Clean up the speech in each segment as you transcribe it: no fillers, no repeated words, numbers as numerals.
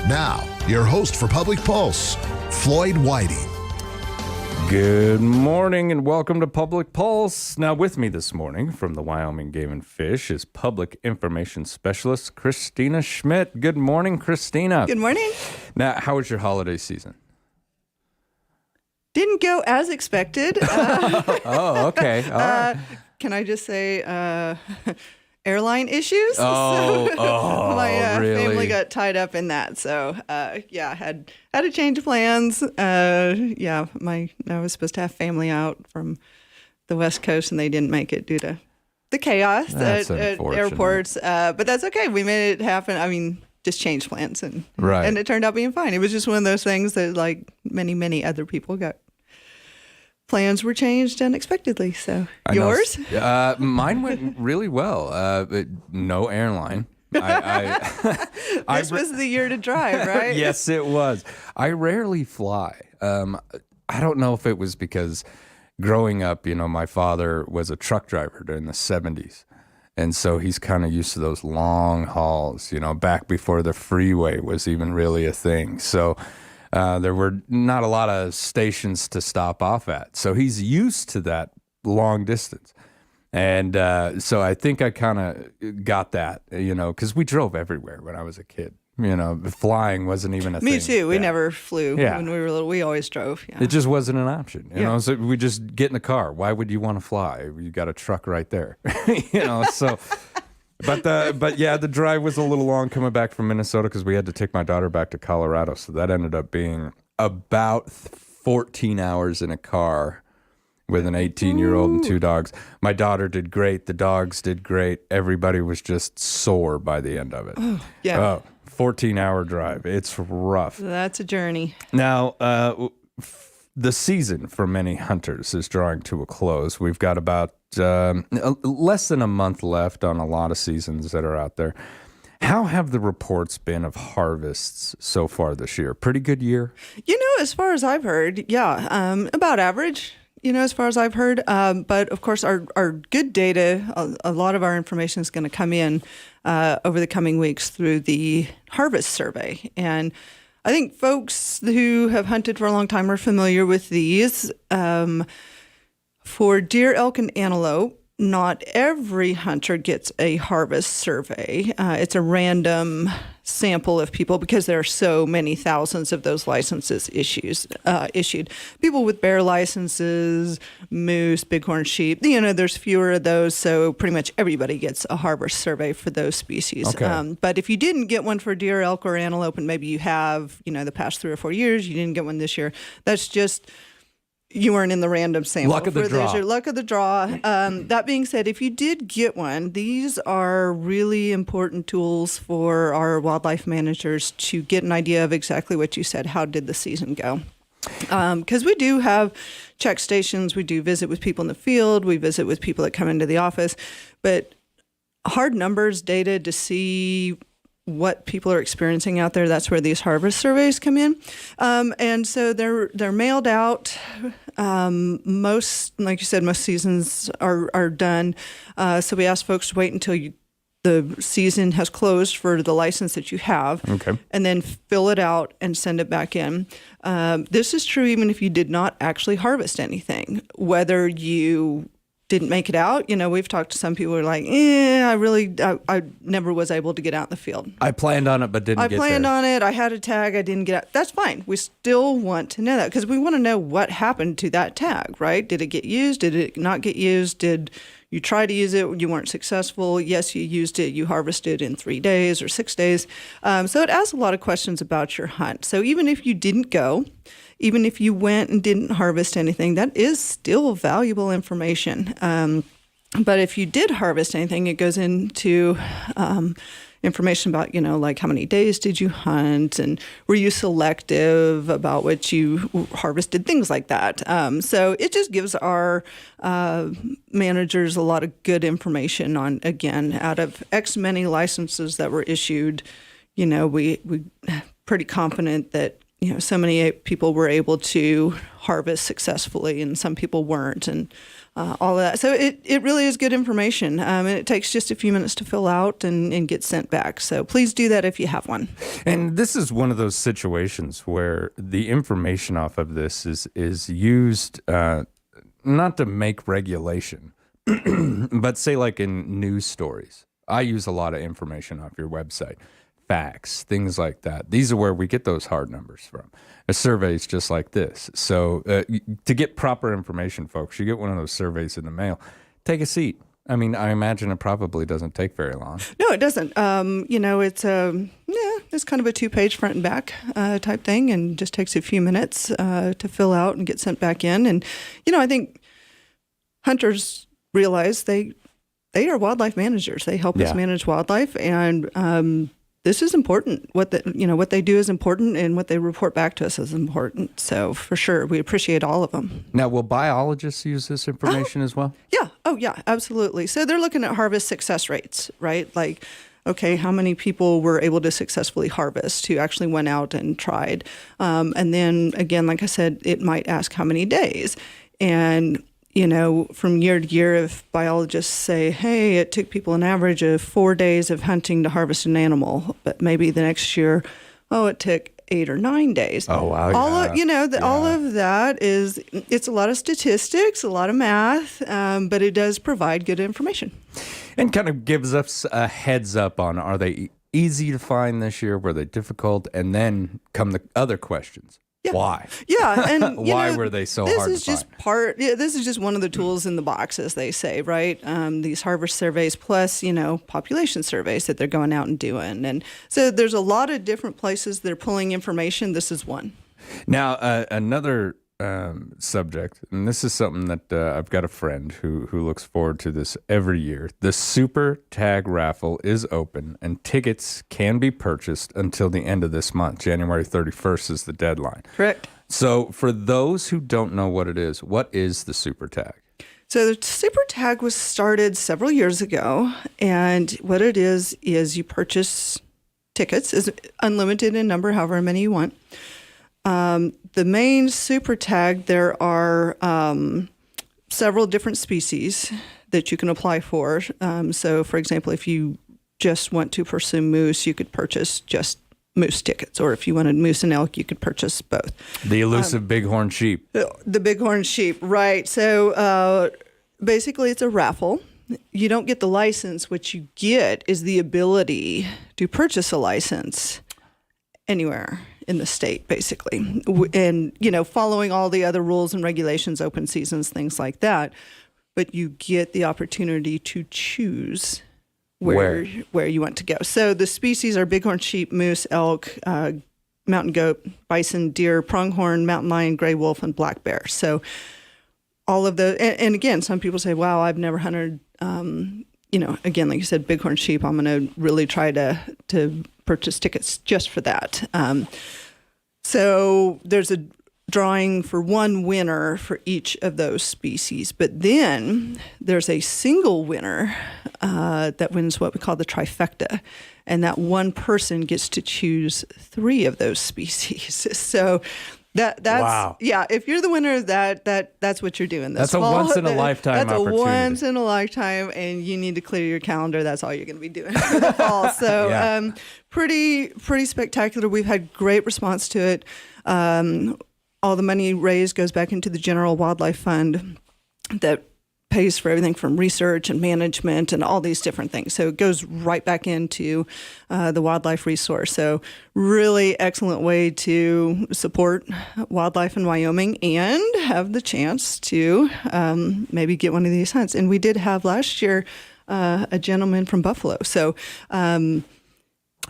Now, your host for Public Pulse, Floyd Whiting. Good morning and welcome to Public Pulse. Now with me this morning from the Wyoming Game and Fish is Public Information Specialist Christina Schmidt. Good morning, Christina. Good morning. Now, how was your holiday season? Didn't go as expected. Oh, okay. All right. Can I just say airline issues? My really? Family got tied up in that. So, had to change plans. I was supposed to have family out from the West Coast, and they didn't make it due to the chaos at airports. But that's okay. We made it happen. I mean, just changed plans, and it turned out being fine. It was just one of those things that, like many other people, got plans were changed unexpectedly. So yours? Mine went really well. No airline. This was the year to drive, right? Yes, it was. I rarely fly. I don't know if it was because growing up, my father was a truck driver during the 70s. And so he's kind of used to those long hauls, back before the freeway was even really a thing. So there were not a lot of stations to stop off at. So he's used to that long distance. And so I think I kind of got that, because we drove everywhere when I was a kid. Flying wasn't even a thing. Me too. We never flew when we were little. We always drove. Yeah. It just wasn't an option. So we just get in the car. Why would you want to fly? You got a truck right there. So... But the drive was a little long coming back from Minnesota because we had to take my daughter back to Colorado. So that ended up being about 14 hours in a car with an 18-year-old and two dogs. My daughter did great. The dogs did great. Everybody was just sore by the end of it. 14-hour drive. It's rough. That's a journey. Now, the season for many hunters is drawing to a close. We've got about less than a month left on a lot of seasons that are out there. How have the reports been of harvests so far this year? Pretty good year? As far as I've heard, about average, as far as I've heard. But, of course, our good data, a lot of our information is going to come in over the coming weeks through the harvest survey. And I think folks who have hunted for a long time are familiar with these. For deer, elk, and antelope, not every hunter gets a harvest survey. It's a random sample of people because there are so many thousands of those licenses issued. People with bear licenses, moose, bighorn sheep, there's fewer of those, so pretty much everybody gets a harvest survey for those species. Okay. But if you didn't get one for deer, elk, or antelope, and maybe you have, the past 3 or 4 years, you didn't get one this year, that's just... You weren't in the random sample. Luck of the draw. Luck of the draw. That being said, if you did get one, these are really important tools for our wildlife managers to get an idea of exactly what you said. How did the season go? Because we do have check stations. We do visit with people in the field. We visit with people that come into the office. But hard numbers, data to see what people are experiencing out there, that's where these harvest surveys come in. And so they're mailed out. Most, like you said, most seasons are done. So we ask folks to wait until the season has closed for the license that you have, and then fill it out and send it back in. This is true even if you did not actually harvest anything, whether you didn't make it out. We've talked to some people who are like, I never was able to get out in the field. I planned on it, but didn't get there. I planned on it. I had a tag. I didn't get out. That's fine. We still want to know that because we want to know what happened to that tag, right? Did it get used? Did it not get used? Did you try to use it? You weren't successful. Yes, you used it. You harvested in 3 days or 6 days. So it asks a lot of questions about your hunt. So even if you didn't go, even if you went and didn't harvest anything, that is still valuable information. But if you did harvest anything, it goes into information about, like how many days did you hunt and were you selective about what you harvested, things like that. So it just gives our managers a lot of good information on, again, out of X many licenses that were issued, we pretty confident that so many people were able to harvest successfully and some people weren't. And all of that. So it really is good information, and it takes just a few minutes to fill out and get sent back. So please do that if you have one. And this is one of those situations where the information off of this is used not to make regulation, but say like in news stories. I use a lot of information off your website, facts, things like that. These are where we get those hard numbers from. A survey is just like this. So to get proper information, folks, you get one of those surveys in the mail. Take a seat. I mean, I imagine it probably doesn't take very long. No, it doesn't. It's kind of a 2-page front and back type thing, and just takes a few minutes to fill out and get sent back in. And I think hunters realize they are wildlife managers. They help us manage wildlife, and this is important. What they do is important, and what they report back to us is important. So for sure, we appreciate all of them. Now, will biologists use this information as well? Yeah. Oh, yeah, absolutely. So they're looking at harvest success rates, right? Like, okay, how many people were able to successfully harvest who actually went out and tried? And then again, like I said, it might ask how many days. And from year to year, if biologists say, hey, it took people an average of 4 days of hunting to harvest an animal, but maybe the next year, it took 8 or 9 days. Oh, wow. All of that it's a lot of statistics, a lot of math, but it does provide good information. And kind of gives us a heads up on, are they easy to find this year? Were they difficult? And then come the other questions. Yeah. Why? Yeah, and why were they so hard to find? This is just one of the tools in the box, as they say, right? These harvest surveys plus, population surveys that they're going out and doing, and so there's a lot of different places they're pulling information. This is one. Now, another subject, and this is something that I've got a friend who looks forward to this every year. The Super Tag Raffle is open, and tickets can be purchased until the end of this month. January 31st is the deadline. Correct. So for those who don't know what it is, what is the Super Tag? So the Super Tag was started several years ago, and what it is you purchase tickets, is unlimited in number, however many you want. The main Super Tag, there are several different species that you can apply for. So, for example, if you just want to pursue moose, you could purchase just moose tickets. Or if you wanted moose and elk, you could purchase both. The elusive bighorn sheep. The bighorn sheep, right. So basically it's a raffle. You don't get the license. What you get is the ability to purchase a license anywhere in the state, basically, and following all the other rules and regulations, open seasons, things like that. But you get the opportunity to choose where you want to go. So the species are bighorn sheep, moose, elk, mountain goat, bison, deer, pronghorn, mountain lion, gray wolf, and black bear. So all of the and again, some people say, "Wow, I've never hunted." Again, like you said, bighorn sheep. I'm going to really try to purchase tickets just for that. So there's a drawing for one winner for each of those species, but then there's a single winner that wins what we call the trifecta, and that one person gets to choose 3 of those species. So that's wow. Yeah. If you're the winner of that's what you're doing. That's a once in a lifetime opportunity. That's a once in a lifetime, and you need to clear your calendar. That's all you're going to be doing for the fall. So yeah. Pretty spectacular. We've had great response to it. All the money raised goes back into the General Wildlife Fund that pays for everything from research and management and all these different things. So it goes right back into the wildlife resource. So really excellent way to support wildlife in Wyoming and have the chance to maybe get one of these hunts. And we did have last year a gentleman from Buffalo. So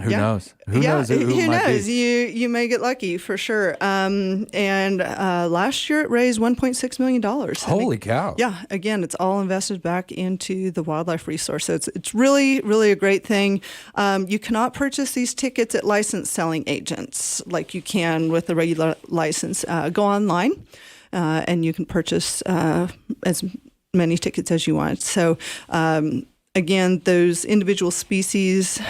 who knows? Who knows? Who knows? You may get lucky for sure. And last year it raised $1.6 million. Holy cow! Yeah. Again, it's all invested back into the wildlife resource. So it's really, really a great thing. You cannot purchase these tickets at licensed selling agents like you can with a regular license. Go online, and you can purchase as many tickets as you want. So again, those individual species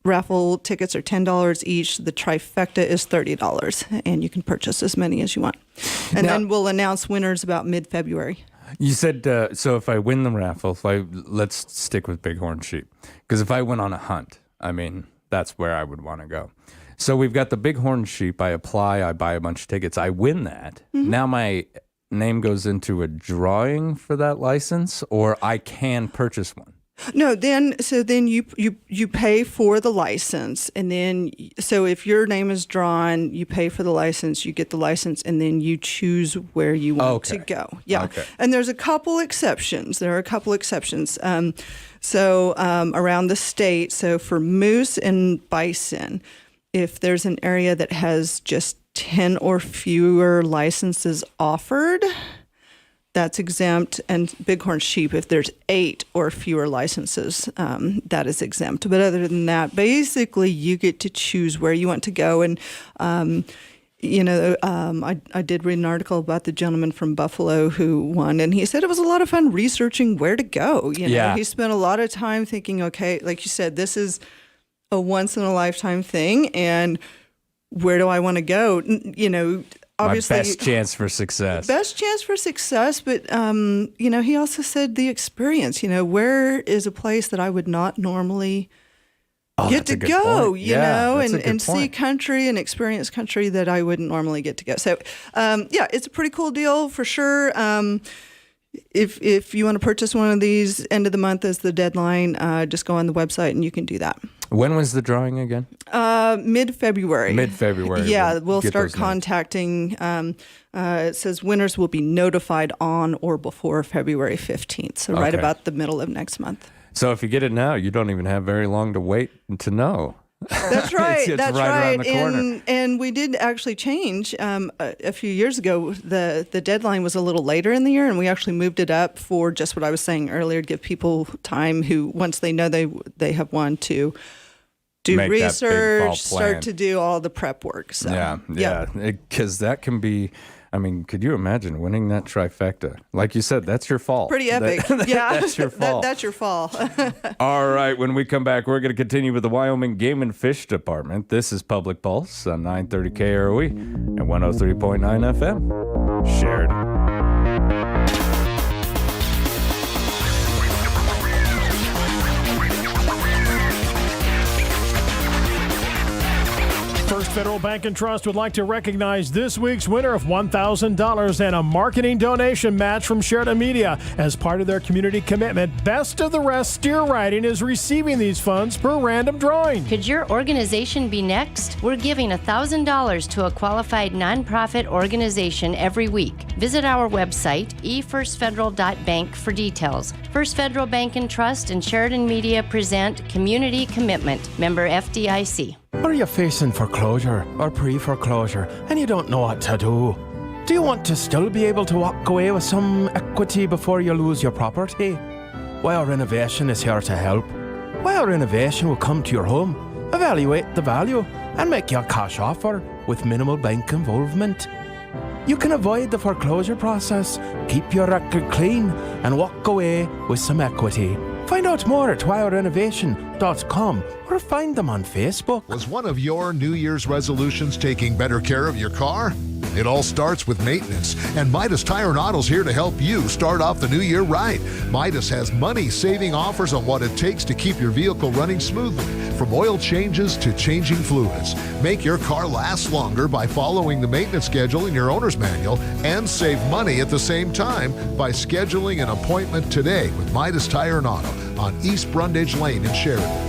raffle tickets are $10 each. The trifecta is $30, and you can purchase as many as you want. And then we'll announce winners about mid-February. You said, so if I win the raffle, let's stick with bighorn sheep. Because if I went on a hunt, I mean, that's where I would want to go. So we've got the bighorn sheep. I apply, I buy a bunch of tickets. I win that. Mm-hmm. Now my name goes into a drawing for that license, or I can purchase one. No, then you pay for the license, and then so if your name is drawn, you pay for the license, you get the license, and then you choose where you want to go. Yeah, okay. And there's a couple exceptions. There are a couple exceptions. Around the state, so for moose and bison, if there's an area that has just 10 or fewer licenses offered, that's exempt. And bighorn sheep, if there's 8 or fewer licenses, that is exempt. But other than that, basically you get to choose where you want to go. And, I did read an article about the gentleman from Buffalo who won, and he said it was a lot of fun researching where to go. He spent a lot of time thinking, okay, like you said, this is a once in a lifetime thing, and where do I want to go? Obviously, my best chance for success. Best chance for success, but he also said the experience. Where is a place that I would not normally get to go? And see country and experience country that I wouldn't normally get to go. So, it's a pretty cool deal for sure. If you want to purchase one of these, end of the month is the deadline. Just go on the website and you can do that. When was the drawing again? Mid-February. Mid-February. Yeah, we'll start contacting. It says winners will be notified on or before February 15th, so right about the middle of next month. So if you get it now, you don't even have very long to wait to know. That's right. It's right around the corner. And we did actually change a few years ago. The deadline was a little later in the year, and we actually moved it up for just what I was saying earlier, to give people time who, once they know they have won, to do make research, start to do all the prep work. So, yeah. Because that can be. I mean, could you imagine winning that trifecta? Like you said, that's your fall. Pretty epic. That's your fall. That's your fall. All right. When we come back, we're going to continue with the Wyoming Game and Fish Department. This is Public Pulse on 930 KROE and 103.9 FM. Sheridan. First Federal Bank and Trust would like to recognize this week's winner of $1,000 and a marketing donation match from Sheridan Media. As part of their community commitment, Best of the Rest Steer Riding is receiving these funds per random drawing. Could your organization be next? We're giving $1,000 to a qualified nonprofit organization every week. Visit our website, efirstfederal.bank, for details. First Federal Bank and Trust and Sheridan Media present Community Commitment, member FDIC. Are you facing foreclosure or pre-foreclosure and you don't know what to do? Do you want to still be able to walk away with some equity before you lose your property? Wire Renovation is here to help. Wire Renovation will come to your home, evaluate the value, and make you a cash offer with minimal bank involvement. You can avoid the foreclosure process, keep your record clean, and walk away with some equity. Find out more at wirerenovation.com or find them on Facebook. Was one of your New Year's resolutions taking better care of your car? It all starts with maintenance, and Midas Tire and Auto's here to help you start off the new year right. Midas has money-saving offers on what it takes to keep your vehicle running smoothly, from oil changes to changing fluids. Make your car last longer by following the maintenance schedule in your owner's manual, and save money at the same time by scheduling an appointment today with Midas Tire and Auto on East Brundage Lane in Sheridan.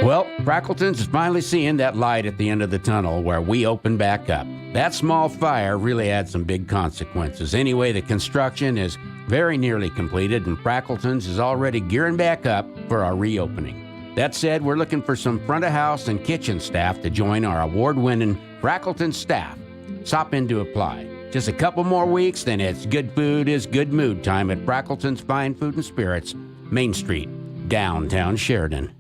Well, Frackleton's is finally seeing that light at the end of the tunnel where we open back up. That small fire really had some big consequences. Anyway, the construction is very nearly completed, and Frackleton's is already gearing back up for our reopening. That said, we're looking for some front of house and kitchen staff to join our award-winning Frackleton staff. Stop in to apply. Just a couple more weeks, then it's good food is good mood time at Frackleton's Fine Food and Spirits, Main Street, downtown Sheridan.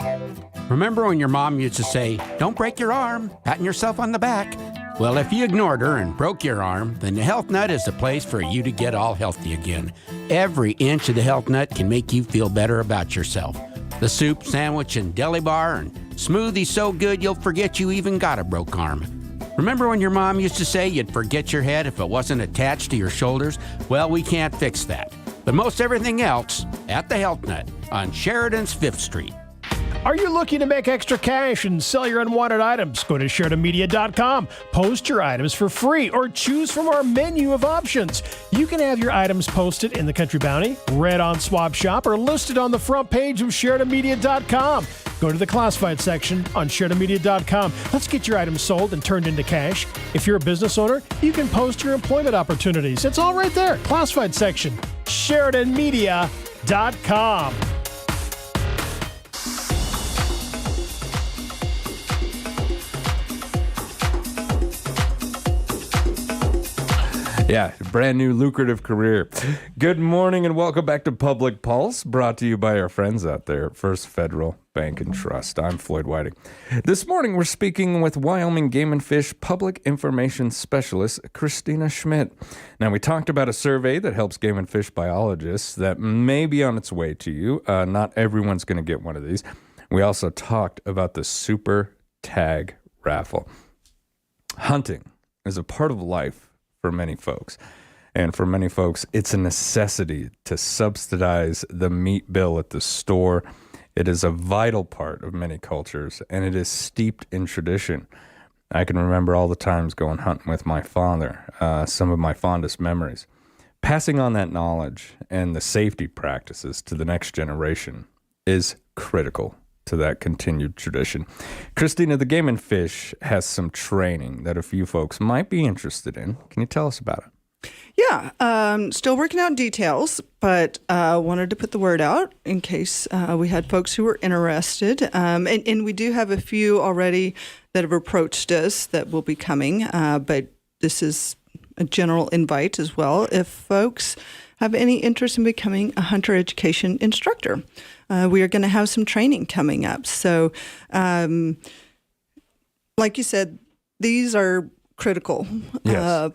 Remember when your mom used to say, "Don't break your arm, patting yourself on the back"? Well, if you ignored her and broke your arm, then the Health Nut is the place for you to get all healthy again. Every inch of the Health Nut can make you feel better about yourself. The soup, sandwich, and deli bar and smoothie so good you'll forget you even got a broke arm. Remember when your mom used to say you'd forget your head if it wasn't attached to your shoulders? Well, we can't fix that. But most everything else at the Health Nut on Sheridan's 5th Street. Are you looking to make extra cash and sell your unwanted items? Go to SheridanMedia.com. Post your items for free or choose from our menu of options. You can have your items posted in the Country Bounty, read on Swap Shop, or listed on the front page of SheridanMedia.com. Go to the classified section on SheridanMedia.com. Let's get your items sold and turned into cash. If you're a business owner, you can post your employment opportunities. It's all right there. Classified section, SheridanMedia.com. Yeah, brand new lucrative career. Good morning and welcome back to Public Pulse, brought to you by our friends out there at First Federal Bank and Trust. I'm Floyd Whiting. This morning we're speaking with Wyoming Game and Fish Public Information Specialist Christina Schmidt. Now, we talked about a survey that helps game and fish biologists that may be on its way to you. Not everyone's going to get one of these. We also talked about the Super Tag Raffle. Hunting is a part of life for many folks. And for many folks, it's a necessity to subsidize the meat bill at the store. It is a vital part of many cultures, and it is steeped in tradition. I can remember all the times going hunting with my father, some of my fondest memories. Passing on that knowledge and the safety practices to the next generation is critical to that continued tradition. Christina, the Game and Fish has some training that a few folks might be interested in. Can you tell us about it? Yeah, still working out details, but wanted to put the word out in case we had folks who were interested. And we do have a few already that have approached us that will be coming, but this is a general invite as well. If folks have any interest in becoming a hunter education instructor, we are going to have some training coming up. So, like you said, these are critical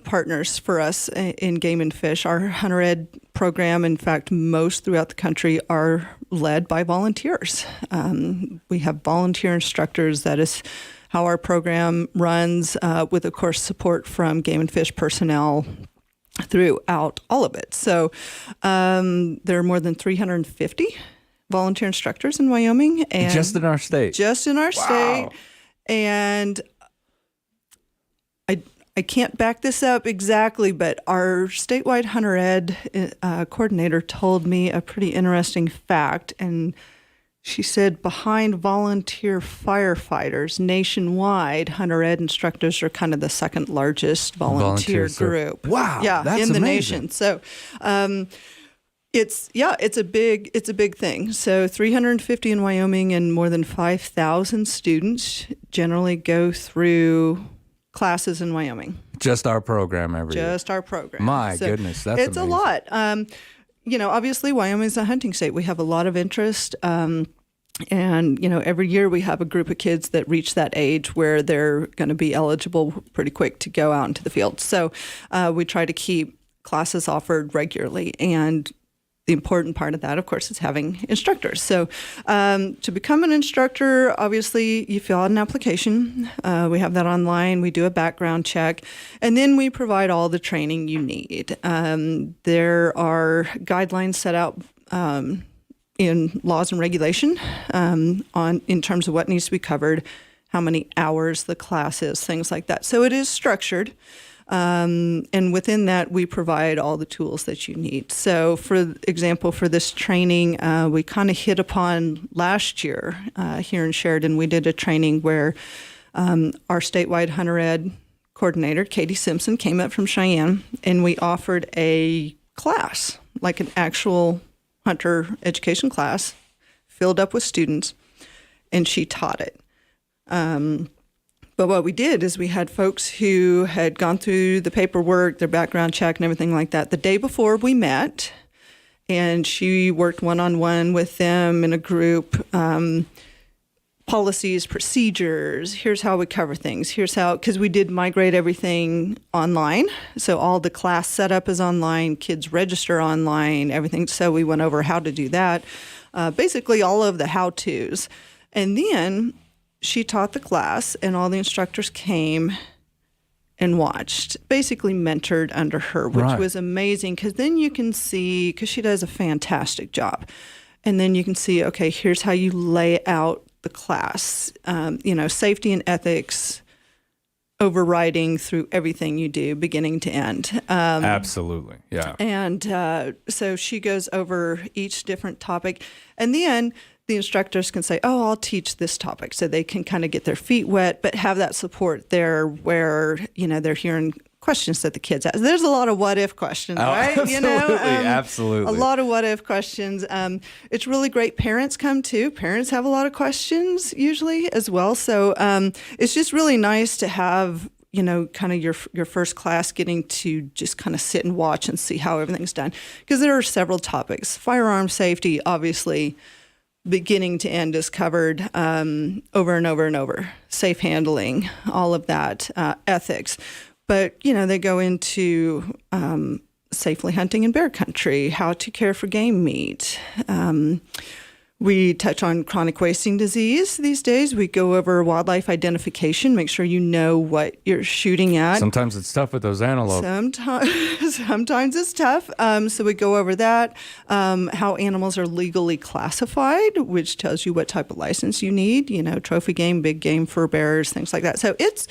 partners for us in Game and Fish. Our Hunter Ed program, in fact, most throughout the country are led by volunteers. We have volunteer instructors. That is how our program runs, with, of course, support from Game and Fish personnel throughout all of it. So there are more than 350 volunteer instructors in Wyoming. And just in our state. Just in our state. And I can't back this up exactly, but our statewide Hunter Ed coordinator told me a pretty interesting fact. And she said behind volunteer firefighters nationwide, Hunter Ed instructors are kind of the second largest volunteer group. Wow. Yeah, that's in the amazing. nation. So it's a big thing. So 350 in Wyoming and more than 5,000 students generally go through classes in Wyoming. Just our program every year. Just our program. My goodness, that's it's amazing. a lot. Obviously Wyoming is a hunting state. We have a lot of interest. And, every year we have a group of kids that reach that age where they're going to be eligible pretty quick to go out into the field. So we try to keep classes offered regularly. And the important part of that, of course, is having instructors. So to become an instructor, obviously, you fill out an application. We have that online. We do a background check. And then we provide all the training you need. There are guidelines set out in laws and regulation in terms of what needs to be covered, how many hours the class is, things like that. So it is structured. And within that, we provide all the tools that you need. So, for example, for this training, we kind of hit upon last year here in Sheridan. We did a training where our statewide Hunter Ed coordinator, Katie Simpson, came up from Cheyenne, and we offered a class, like an actual hunter education class, filled up with students, and she taught it. But what we did is we had folks who had gone through the paperwork, their background check and everything like that the day before we met, and she worked one-on-one with them in a group, policies, procedures, here's how we cover things, here's how, because we did migrate everything online, so all the class setup is online, kids register online, everything, so we went over how to do that, basically all of the how-tos. And then she taught the class, and all the instructors came and watched, basically mentored under her, which Right. was amazing, because then you can see, because she does a fantastic job. And then you can see, okay, here's how you lay out the class, safety and ethics overriding through everything you do, beginning to end. Absolutely. Yeah. And so she goes over each different topic. And then the instructors can say, oh, I'll teach this topic. So they can kind of get their feet wet, but have that support there where, they're hearing questions that the kids ask. There's a lot of what if questions, right? Absolutely. Absolutely. A lot of what if questions. It's really great. Parents come too. Parents have a lot of questions usually as well. So it's just really nice to have, kind of your first class getting to just kind of sit and watch and see how everything's done. Because there are several topics. Firearm safety, obviously, beginning to end is covered over and over and over. Safe handling, all of that, ethics. But, they go into safely hunting in bear country, how to care for game meat. We touch on chronic wasting disease these days. We go over wildlife identification, make sure you know what you're shooting at. Sometimes it's tough with those antelope. Sometimes it's tough. So we go over that, how animals are legally classified, which tells you what type of license you need, trophy game, big game, fur bearers, things like that. So it's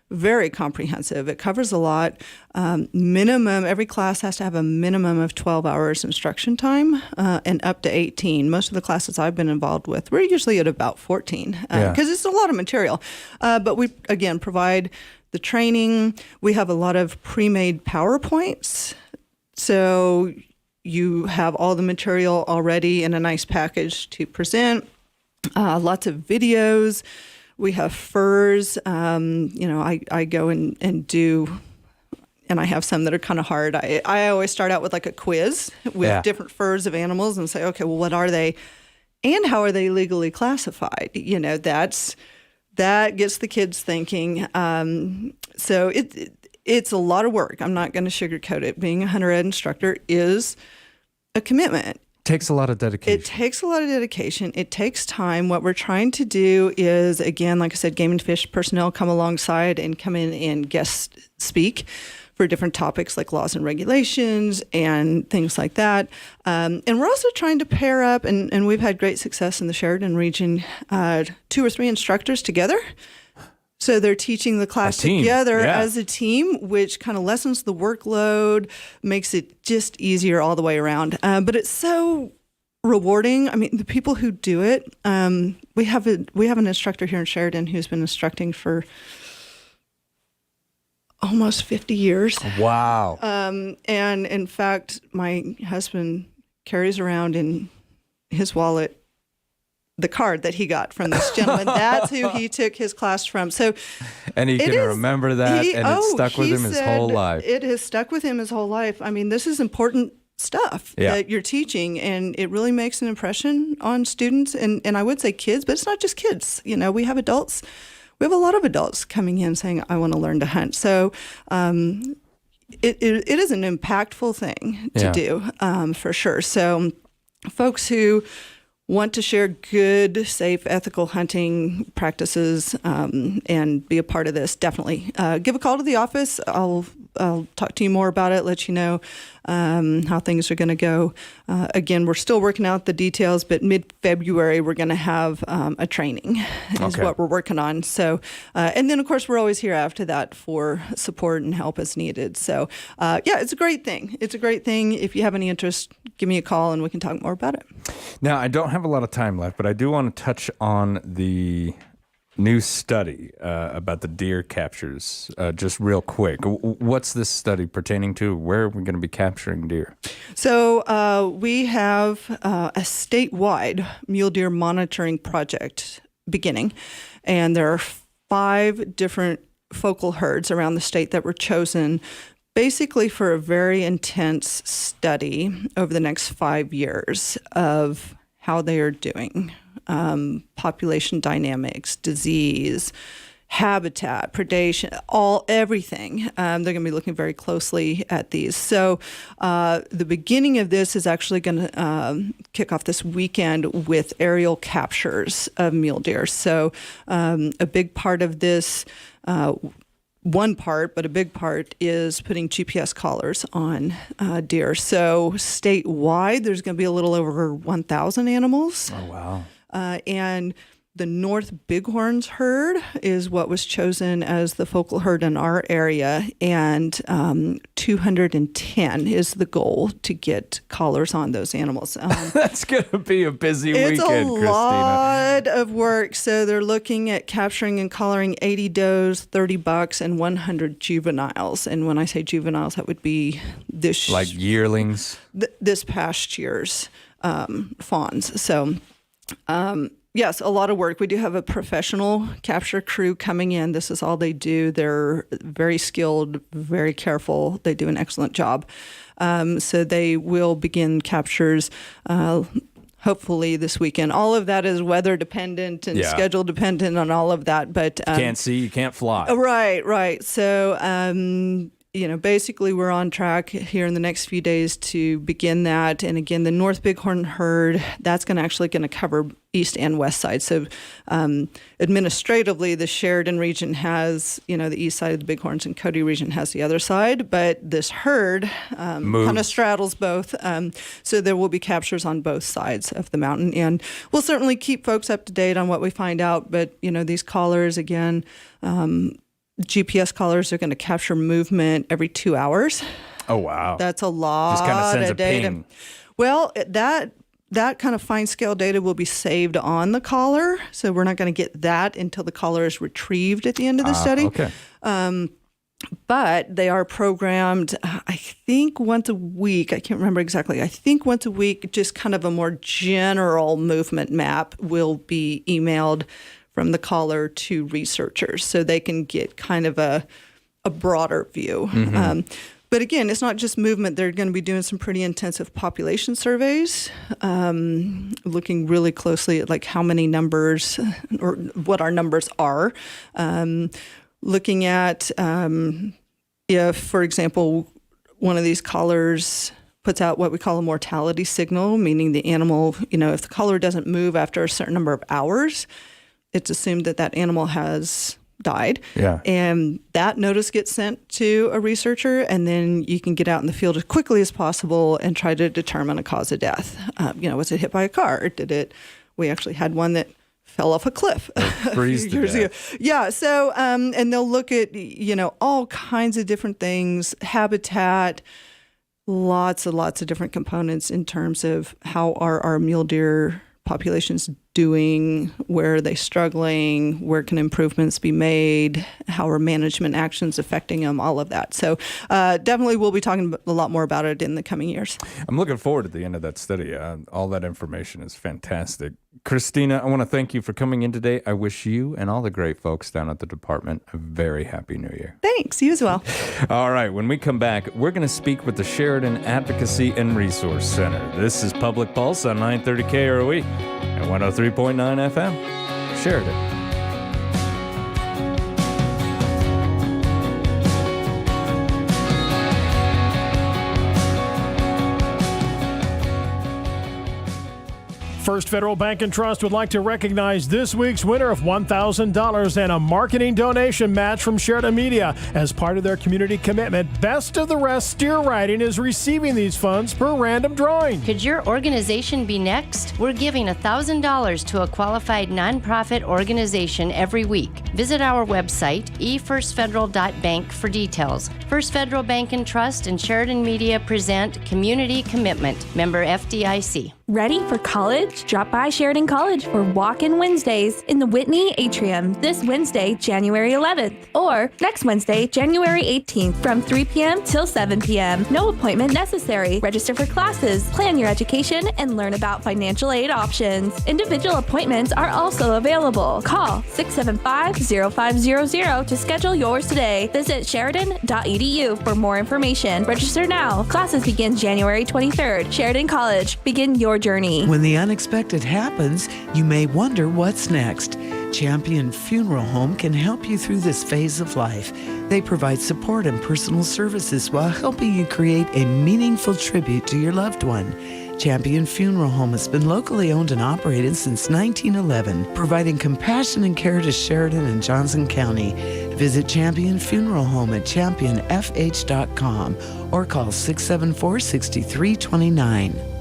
very comprehensive. It covers a lot. Every class has to have a minimum of 12 hours instruction time and up to 18. Most of the classes I've been involved with, we're usually at about 14 because it's a lot of material. But we, again, provide the training. We have a lot of pre-made PowerPoints. So you have all the material already in a nice package to present. Lots of videos. We have furs. I go and do, and I have some that are kind of hard. I always start out with like a quiz with different furs of animals and say, okay, well, what are they? And how are they legally classified? That gets the kids thinking. So it's a lot of work. I'm not going to sugarcoat it. Being a hunter ed instructor is a commitment. Takes a lot of dedication. It takes a lot of dedication. It takes time. What we're trying to do is, again, like I said, Game and Fish personnel come alongside and come in and guest speak for different topics like laws and regulations and things like that. And we're also trying to pair up, and we've had great success in the Sheridan region, 2 or 3 instructors together. So they're teaching the class together as a team, which kind of lessens the workload, makes it just easier all the way around. But it's so rewarding. I mean, the people who do it, we have an instructor here in Sheridan who's been instructing for almost 50 years. Wow. And in fact, my husband carries around in his wallet the card that he got from this gentleman. That's who he took his class from. So, and he can remember that, and it stuck with him his whole life. It has stuck with him his whole life. I mean, this is important stuff that you're teaching, and it really makes an impression on students, and I would say kids, but it's not just kids. We have adults. We have a lot of adults coming in saying, I want to learn to hunt. So it is an impactful thing to do, for sure. So folks who want to share good, safe, ethical hunting practices and be a part of this, definitely give a call to the office. I'll talk to you more about it, let you know how things are going to go. Again, we're still working out the details, but mid-February we're going to have a training is what we're working on. So, and then of course we're always here after that for support and help as needed. So, it's a great thing. It's a great thing. If you have any interest, give me a call and we can talk more about it. Now, I don't have a lot of time left, but I do want to touch on the new study about the deer captures, just real quick. What's this study pertaining to? Where are we going to be capturing deer? So we have a statewide mule deer monitoring project beginning, and there are 5 different focal herds around the state that were chosen basically for a very intense study over the next 5 years of how they are doing. Population dynamics, disease, habitat, predation, everything. They're going to be looking very closely at these. So the beginning of this is actually going to kick off this weekend with aerial captures of mule deer. So a big part of this one part, but a big part is putting GPS collars on deer. So statewide, there's going to be a little over 1,000 animals. Oh, wow. And the North Bighorns herd is what was chosen as the focal herd in our area, and 210 is the goal to get collars on those animals. That's going to be a busy It's weekend, a Christina. lot of work. So they're looking at capturing and collaring 80 does, 30 bucks, and 100 juveniles. And when I say juveniles, that would be this Like yearlings. this past year's fawns. So, yes, a lot of work. We do have a professional capture crew coming in. This is all they do. They're very skilled, very careful. They do an excellent job. So they will begin captures hopefully this weekend. All of that is weather dependent and schedule dependent on all of that. But Can't see, you can't fly. Right. So, basically we're on track here in the next few days to begin that. And again, the North Bighorn herd, that's going to cover east and west side. So administratively, the Sheridan region has, the east side of the Bighorns, and Cody region has the other side. But this herd kind of straddles both. So there will be captures on both sides of the mountain. And we'll certainly keep folks up to date on what we find out. But, these collars, again, GPS collars are going to capture movement every 2 hours. Oh, wow. That's a lot Just kind of sends of a data. ping. Well, that kind of fine scale data will be saved on the collar. So we're not going to get that until the collar is retrieved at the end of the study. Okay. But they are programmed, I think once a week. I can't remember exactly. I think once a week, just kind of a more general movement map will be emailed from the collar to researchers so they can get kind of a broader view. But again, it's not just movement. They're going to be doing some pretty intensive population surveys, looking really closely at like how many numbers or what our numbers are. Looking at if, for example, one of these collars puts out what we call a mortality signal, meaning the animal, if the collar doesn't move after a certain number of hours, it's assumed that animal has died. Yeah. And that notice gets sent to a researcher, and then you can get out in the field as quickly as possible and try to determine a cause of death. Was it hit by a car? We actually had one that fell off a cliff a few years ago. Yeah. So, and they'll look at, all kinds of different things, habitat, lots and lots of different components in terms of how are our mule deer populations doing, where are they struggling, where can improvements be made, how are management actions affecting them, all of that. So definitely we'll be talking a lot more about it in the coming years. I'm looking forward to the end of that study. All that information is fantastic. Christina, I want to thank you for coming in today. I wish you and all the great folks down at the department a very happy new year. Thanks. You as well. All right. When we come back, we're going to speak with the Sheridan Advocacy and Resource Center. This is Public Pulse on 930 KROE and 103.9 FM. Sheridan. First Federal Bank and Trust would like to recognize this week's winner of $1,000 and a marketing donation match from Sheridan Media. As part of their community commitment, Best of the Rest Steer Riding is receiving these funds per random drawing. Could your organization be next? We're giving $1,000 to a qualified nonprofit organization every week. Visit our website, efirstfederal.bank, for details. First Federal Bank and Trust and Sheridan Media present Community Commitment, member FDIC. Ready for college? Drop by Sheridan College for Walk-In Wednesdays in the Whitney Atrium this Wednesday, January 11th, or next Wednesday, January 18th from 3 p.m. till 7 p.m. No appointment necessary. Register for classes, plan your education, and learn about financial aid options. Individual appointments are also available. Call 675-0500 to schedule yours today. Visit sheridan.edu for more information. Register now. Classes begin January 23rd. Sheridan College. Begin your journey. When the unexpected happens, you may wonder what's next. Champion Funeral Home can help you through this phase of life. They provide support and personal services while helping you create a meaningful tribute to your loved one. Champion Funeral Home has been locally owned and operated since 1911, providing compassion and care to Sheridan and Johnson County. Visit Champion Funeral Home at championfh.com or call 674-6329.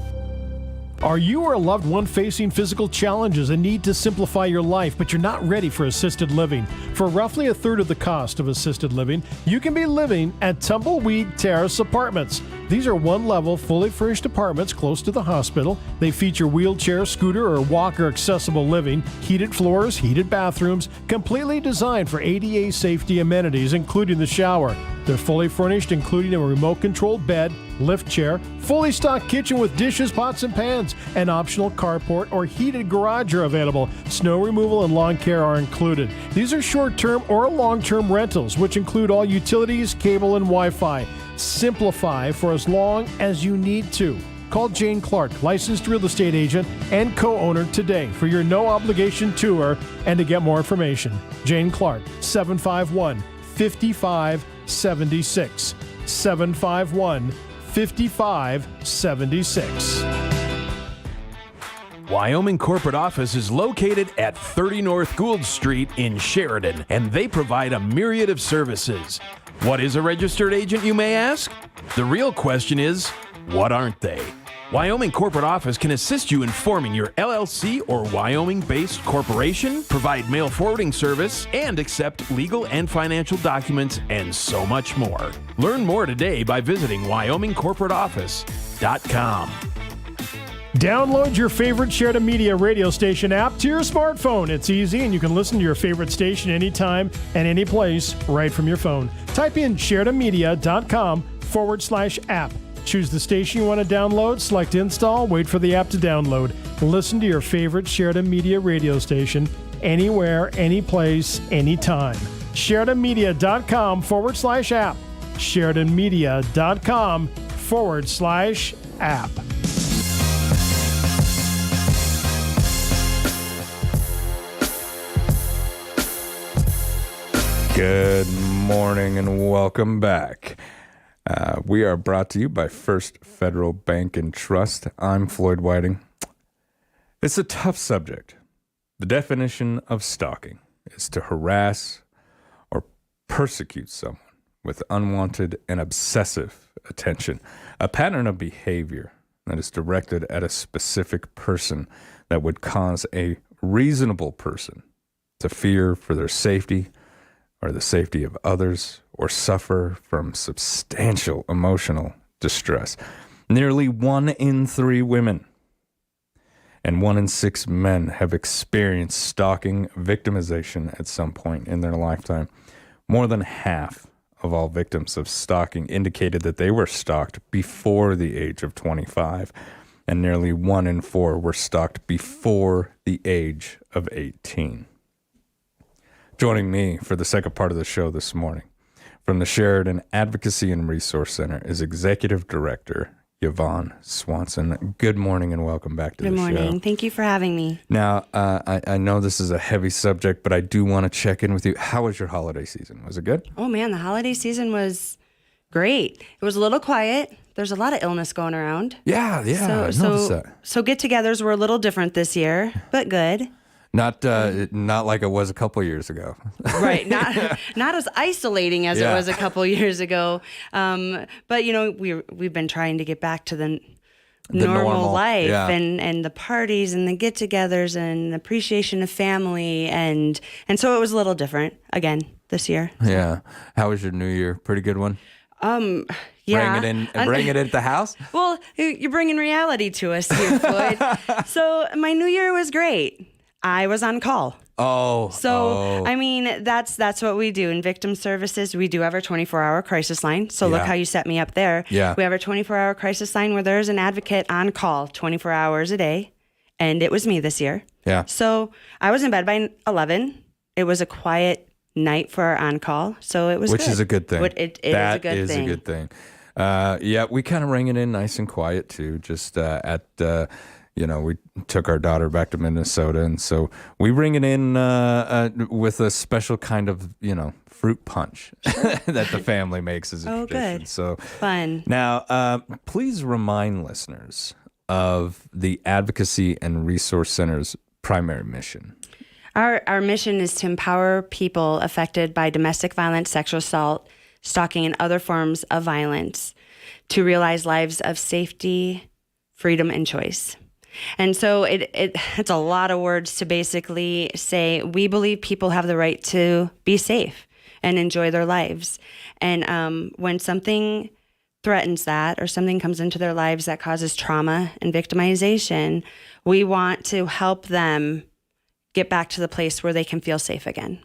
Are you or a loved one facing physical challenges and need to simplify your life, but you're not ready for assisted living? For roughly a third of the cost of assisted living, you can be living at Tumbleweed Terrace Apartments. These are one-level, fully furnished apartments close to the hospital. They feature wheelchair, scooter, or walker accessible living, heated floors, heated bathrooms, completely designed for ADA safety amenities, including the shower. They're fully furnished, including a remote-controlled bed, lift chair, fully stocked kitchen with dishes, pots, and pans. An optional carport or heated garage are available. Snow removal and lawn care are included. These are short-term or long-term rentals, which include all utilities, cable, and Wi-Fi. Simplify for as long as you need to. Call Jane Clark, licensed real estate agent and co-owner today for your no-obligation tour and to get more information. Jane Clark, 751-5576. 751-5576. Wyoming Corporate Office is located at 30 North Gould Street in Sheridan, and they provide a myriad of services. What is a registered agent, you may ask? The real question is, what aren't they? Wyoming Corporate Office can assist you in forming your LLC or Wyoming-based corporation, provide mail forwarding service, and accept legal and financial documents, and so much more. Learn more today by visiting WyomingCorporateOffice.com. Download your favorite Sheridan Media radio station app to your smartphone. It's easy, and you can listen to your favorite station anytime and any place right from your phone. Type in SheridanMedia.com/app. Choose the station you want to download, select install, wait for the app to download. Listen to your favorite Sheridan Media radio station anywhere, anyplace, anytime. SheridanMedia.com/app. SheridanMedia.com/app. Good morning and welcome back. We are brought to you by First Federal Bank and Trust. I'm Floyd Whiting. It's a tough subject. The definition of stalking is to harass or persecute someone with unwanted and obsessive attention, a pattern of behavior that is directed at a specific person that would cause a reasonable person to fear for their safety or the safety of others, or suffer from substantial emotional distress. Nearly 1 in 3 women and 1 in 6 men have experienced stalking victimization at some point in their lifetime. More than half of all victims of stalking indicated that they were stalked before the age of 25, and nearly 1 in 4 were stalked before the age of 18. Joining me for the second part of the show this morning from the Sheridan Advocacy and Resource Center is Executive Director Yvonne Swanson. Good morning and welcome back to the show. Good morning. Thank you for having me. Now, I know this is a heavy subject, but I do want to check in with you. How was your holiday season? Was it good? Oh, man, the holiday season was great. It was a little quiet. There's a lot of illness going around. Yeah, I noticed that. So get-togethers were a little different this year, but good. Not like it was a couple years ago. Right. Not as isolating as it was a couple years ago. But we've been trying to get back to the normal life and the parties and the get-togethers and the appreciation of family and so it was a little different again this year. Yeah. How was your New Year? Pretty good one. Yeah. Bring it at the house? Well, you're bringing reality to us here, Floyd. So my New Year was great. I was on call. I mean, that's what we do in victim services. We do have our 24-hour crisis line. So look how you set me up there. Yeah. We have our 24-hour crisis line where there's an advocate on call 24 hours a day. And it was me this year. Yeah. So I was in bed by 11. It was a quiet night for our on-call. So it was Which good. is a good thing. It is a good thing. a good thing. We kind of rang it in nice and quiet too. Just we took our daughter back to Minnesota, and so we ring it in with a special kind of, fruit punch that the family makes as a tradition. Good. So fun. Now, please remind listeners of the Advocacy and Resource Center's primary mission. Our mission is to empower people affected by domestic violence, sexual assault, stalking, and other forms of violence to realize lives of safety, freedom, and choice. And so it's a lot of words to basically say we believe people have the right to be safe and enjoy their lives. And when something threatens that or something comes into their lives that causes trauma and victimization, we want to help them get back to the place where they can feel safe again.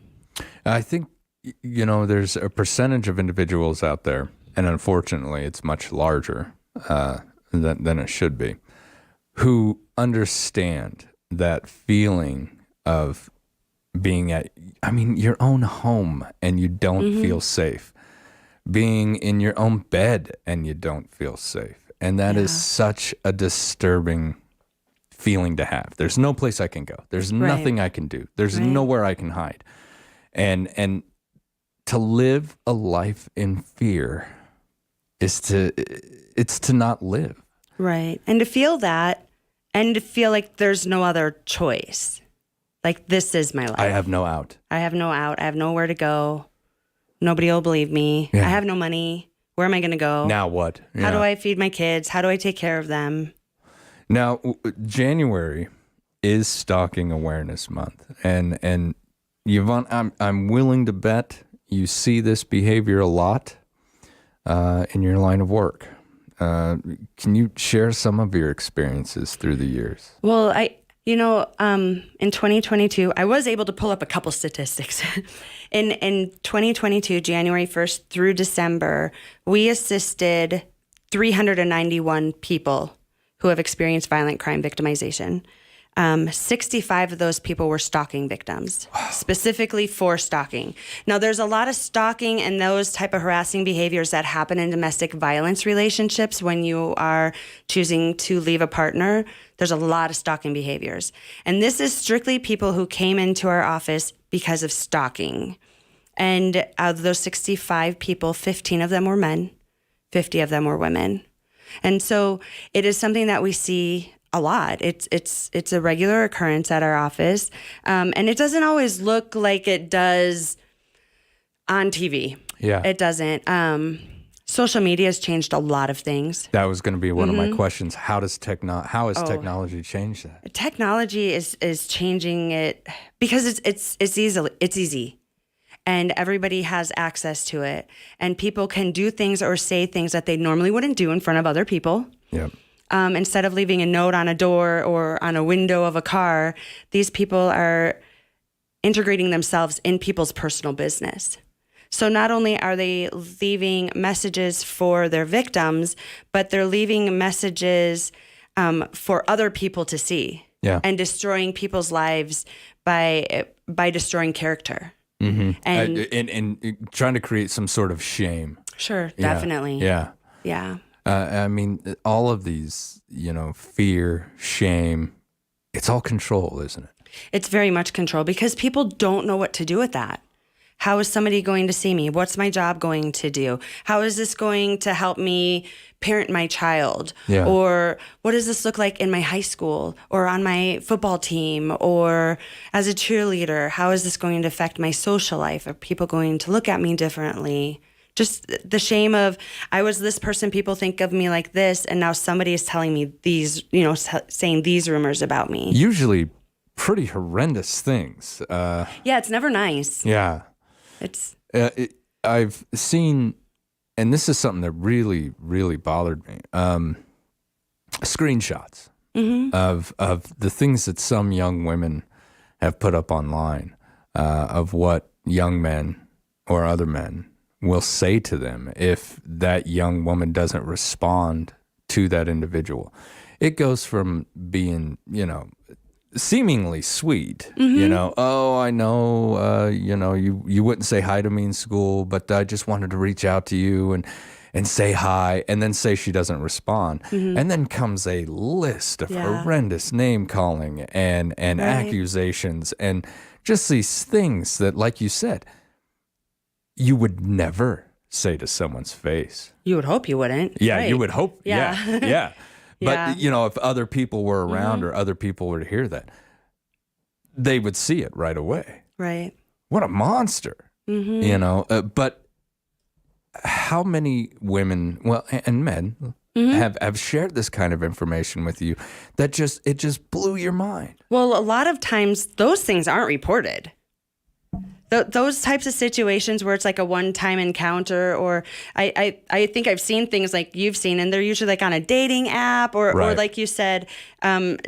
I think, there's a percentage of individuals out there, and unfortunately it's much larger than it should be, who understand that feeling of being at, your own home and you don't feel safe, being in your own bed and you don't feel safe. And that is such a disturbing feeling to have. There's no place I can go. There's nothing I can do. There's nowhere I can hide. And to live a life in fear it's to not live. Right. And to feel that and to feel like there's no other choice. Like, this is my life. I have no out. I have no out. I have nowhere to go. Nobody will believe me. Yeah. I have no money. Where am I going to go? Now what? Yeah. How do I feed my kids? How do I take care of them? Now, January is Stalking Awareness Month, and Yvonne, I'm willing to bet you see this behavior a lot in your line of work. Can you share some of your experiences through the years? Well, in 2022, I was able to pull up a couple statistics. In 2022, January 1st through December, we assisted 391 people who have experienced violent crime victimization. 65 of those people were stalking victims, specifically for stalking. Now, there's a lot of stalking and those type of harassing behaviors that happen in domestic violence relationships when you are choosing to leave a partner. There's a lot of stalking behaviors. And this is strictly people who came into our office because of stalking. And out of those 65 people, 15 of them were men, 50 of them were women. And so it is something that we see a lot. It's a regular occurrence at our office. And it doesn't always look like it does on TV. Yeah. It doesn't. Social media has changed a lot of things. That was going to be one of my questions. How has technology changed that? Technology is changing it because it's easy. And everybody has access to it. And people can do things or say things that they normally wouldn't do in front of other people. Yep. Instead of leaving a note on a door or on a window of a car, these people are integrating themselves in people's personal business. So not only are they leaving messages for their victims, but they're leaving messages for other people to see. Yeah. And destroying people's lives by destroying character. Mm-hmm. And trying to create some sort of shame. Sure, definitely. Yeah. All of these, fear, shame, it's all control, isn't it? It's very much control because people don't know what to do with that. How is somebody going to see me? What's my job going to do? How is this going to help me parent my child? Yeah. Or what does this look like in my high school or on my football team or as a cheerleader? How is this going to affect my social life? Are people going to look at me differently? Just the shame of, I was this person, people think of me like this, and now somebody is telling me these, saying these rumors about me. Usually pretty horrendous things. Yeah, it's never nice. Yeah. I've seen, and this is something that really, really bothered me, screenshots of the things that some young women have put up online of what young men or other men will say to them if that young woman doesn't respond to that individual. It goes from being, seemingly sweet, oh, I know, you wouldn't say hi to me in school, but I just wanted to reach out to you and say hi, and then say she doesn't respond. And then comes a list of horrendous name calling and accusations and just these things that, like you said, you would never say to someone's face. You would hope you wouldn't. Yeah, right. you would hope. Yeah. But, Yeah. if other people were around or other people were to hear that, they would see it right away. Right. What a monster, you know. But how many women, well, and men, have shared this kind of information with you that it just blew your mind? Well, a lot of times those things aren't reported. Those types of situations where it's like a one-time encounter, or I think I've seen things like you've seen, and they're usually like on a dating app, or like you said,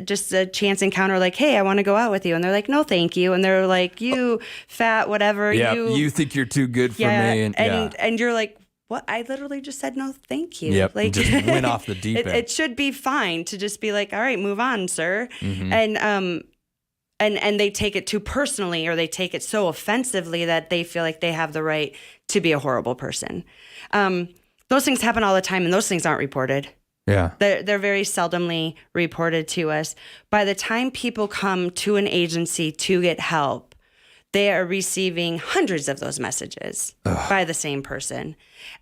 just a chance encounter, like, hey, I want to go out with you. And they're like, no, thank you. And they're like, you fat, whatever. Yeah, you think you're too good for me. And you're like, what? I literally just said no, thank you. Yep, like just went off the deep end. It should be fine to just be like, all right, move on, sir. And they take it too personally, or they take it so offensively that they feel like they have the right to be a horrible person. Those things happen all the time, and those things aren't reported. Yeah. They're very seldomly reported to us. By the time people come to an agency to get help, they are receiving hundreds of those messages by the same person.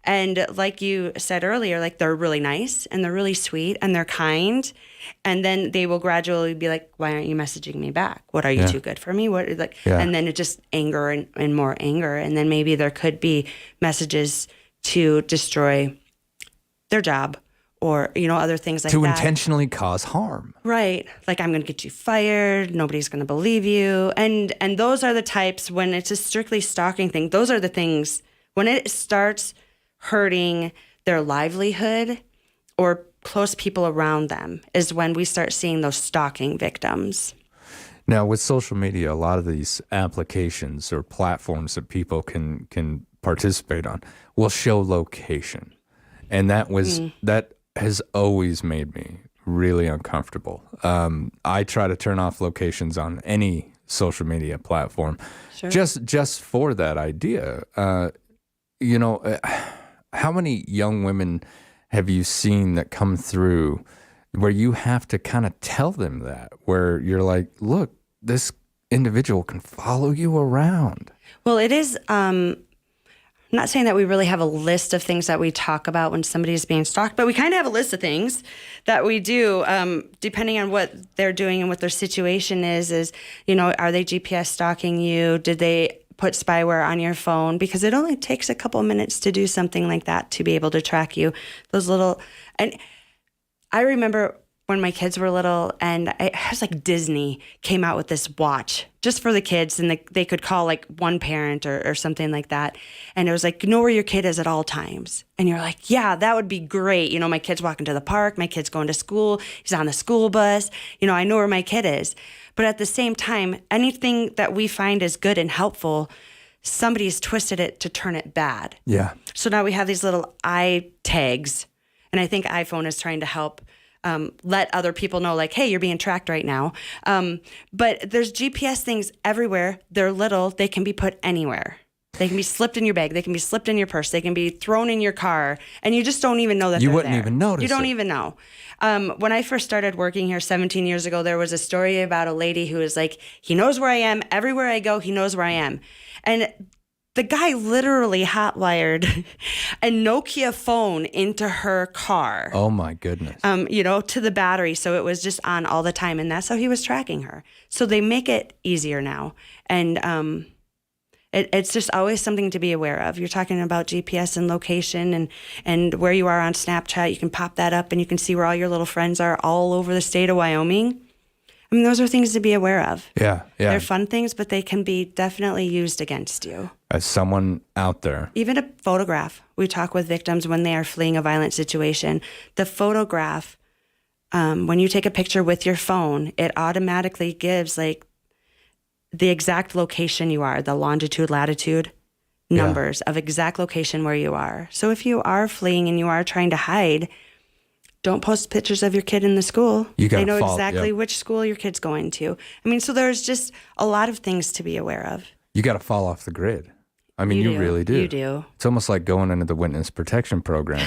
And like you said earlier, like, they're really nice and they're really sweet and they're kind. And then they will gradually be like, why aren't you messaging me back? What, are you too good for me? What, like, and then it just anger and more anger. And then maybe there could be messages to destroy their job, or, you know, other things like that. To intentionally cause harm. Right. Like, I'm going to get you fired. Nobody's going to believe you. And those are the types, when it's a strictly stalking thing, those are the things, when it starts hurting their livelihood or close people around them, is when we start seeing those stalking victims. Now, with social media, a lot of these applications or platforms that people can participate on will show location. And that has always made me really uncomfortable. I try to turn off locations on any social media platform, just for that idea. You know, how many young women have you seen that come through where you have to kind of tell them that, where you're like, look, this individual can follow you around? Well, it is... I'm not saying that we really have a list of things that we talk about when somebody is being stalked, but we kind of have a list of things that we do, depending on what they're doing and what their situation is, you know, are they GPS stalking you? Did they put spyware on your phone? Because it only takes a couple minutes to do something like that to be able to track you. And I remember when my kids were little, and it was like Disney came out with this watch just for the kids, and they could call like one parent or something like that. And it was like, know where your kid is at all times. And you're like, yeah, that would be great. You know, my kid's walking to the park, my kid's going to school, he's on the school bus. You know, I know where my kid is. But at the same time, anything that we find is good and helpful, somebody's twisted it to turn it bad. Yeah. So now we have these little eye tags, and I think iPhone is trying to help let other people know, like, hey, you're being tracked right now. But there's GPS things everywhere. They're little. They can be put anywhere. They can be slipped in your bag. They can be slipped in your purse. They can be thrown in your car. And you just don't even know that they're there. You wouldn't even notice. You don't even know. When I first started working here 17 years ago, there was a story about a lady who was like, he knows where I am. Everywhere I go, he knows where I am. And the guy literally hotwired a Nokia phone into her car. Oh my goodness. You know, to the battery. So it was just on all the time. And that's how he was tracking her. So they make it easier now. And it's just always something to be aware of. You're talking about GPS and location and where you are on Snapchat. You can pop that up and you can see where all your little friends are all over the state of Wyoming. I mean, those are things to be aware of. Yeah. They're fun things, but they can be definitely used against you. As someone out there. Even a photograph. We talk with victims when they are fleeing a violent situation. The photograph, when you take a picture with your phone, it automatically gives like the exact location you are, the longitude, latitude numbers of exact location where you are. So if you are fleeing and you are trying to hide, don't post pictures of your kid in the school. They know exactly which school your kid's going to. I mean, so there's just a lot of things to be aware of. You got to fall off the grid. I mean, you really do. You do. It's almost like going into the witness protection program.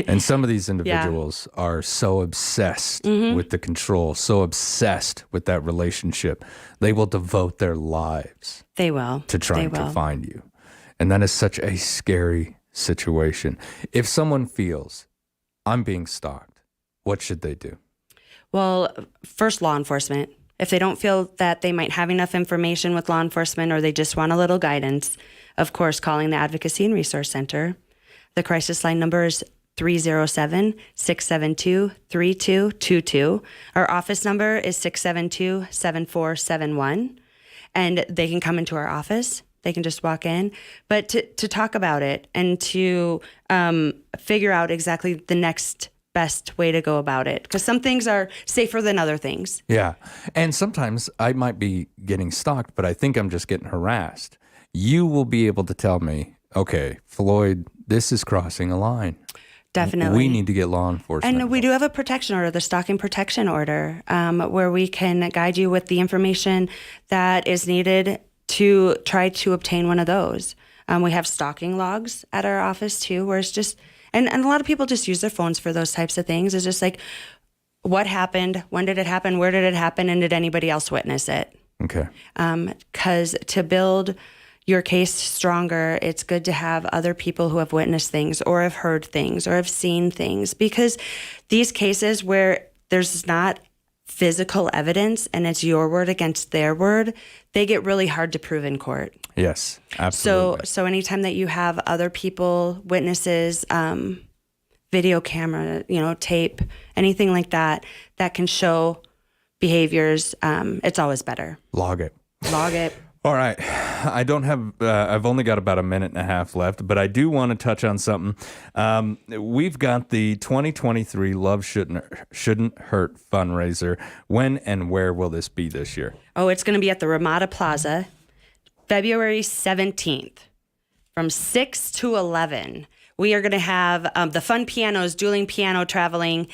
And some of these individuals are so obsessed with the control, so obsessed with that relationship, they will devote their lives. They will. To trying to find you. And that is such a scary situation. If someone feels, I'm being stalked, what should they do? Well, first, law enforcement. If they don't feel that they might have enough information with law enforcement or they just want a little guidance, of course, calling the Advocacy and Resource Center. The crisis line number is 307-672-3222. Our office number is 672-7471. And they can come into our office. They can just walk in. But to talk about it and to figure out exactly the next best way to go about it. Because some things are safer than other things. Yeah. And sometimes I might be getting stalked, but I think I'm just getting harassed. You will be able to tell me, okay, Floyd, this is crossing a line. Definitely. We need to get law enforcement. And we do have a protection order, the stalking protection order, where we can guide you with the information that is needed to try to obtain one of those. We have stalking logs at our office too, where it's just, and a lot of people just use their phones for those types of things. It's just like, what happened? When did it happen? Where did it happen? And did anybody else witness it? Okay. Because to build your case stronger, it's good to have other people who have witnessed things or have heard things or have seen things, because these cases where there's not physical evidence and it's your word against their word, they get really hard to prove in court. Yes, absolutely. So anytime that you have other people, witnesses, video camera, tape, anything like that, that can show behaviors, it's always better. Log it. Log it. All right. I don't have, I've only got about a minute and a half left, but I do want to touch on something. We've got the 2023 Love Shouldn't Hurt fundraiser. When and where will this be this year? Oh, it's going to be at the Ramada Plaza, February 17th from 6 to 11. We are going to have the Fun Pianos, dueling piano traveling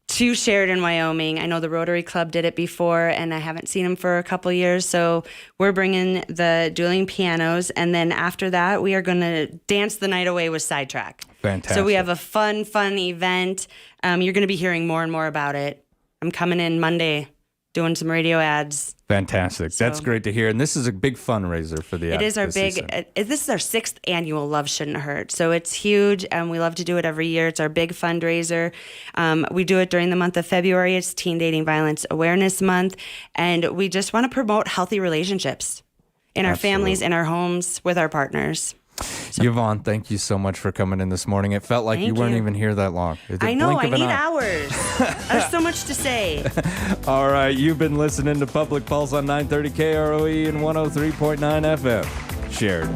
to Sheridan, Wyoming. I know the Rotary Club did it before, and I haven't seen them for a couple years. So we're bringing the dueling pianos, and then after that, we are going to dance the night away with Sidetrack. Fantastic. So we have a fun event. You're going to be hearing more and more about it. I'm coming in Monday, doing some radio ads. Fantastic. That's great to hear. And this is a big fundraiser for the It is our big, this is our 6th annual Love Shouldn't Hurt. So it's huge, and we love to do it every year. It's our big fundraiser. We do it during the month of February. It's Teen Dating Violence Awareness Month. And we just want to promote healthy relationships in our families, in our homes, with our partners. So, Yvonne, thank you so much for coming in this morning. It felt like you weren't even here that long. I know, I need hours. There's so much to say. All right, you've been listening to Public Pulse on 930 KROE and 103.9 FM. Sheridan.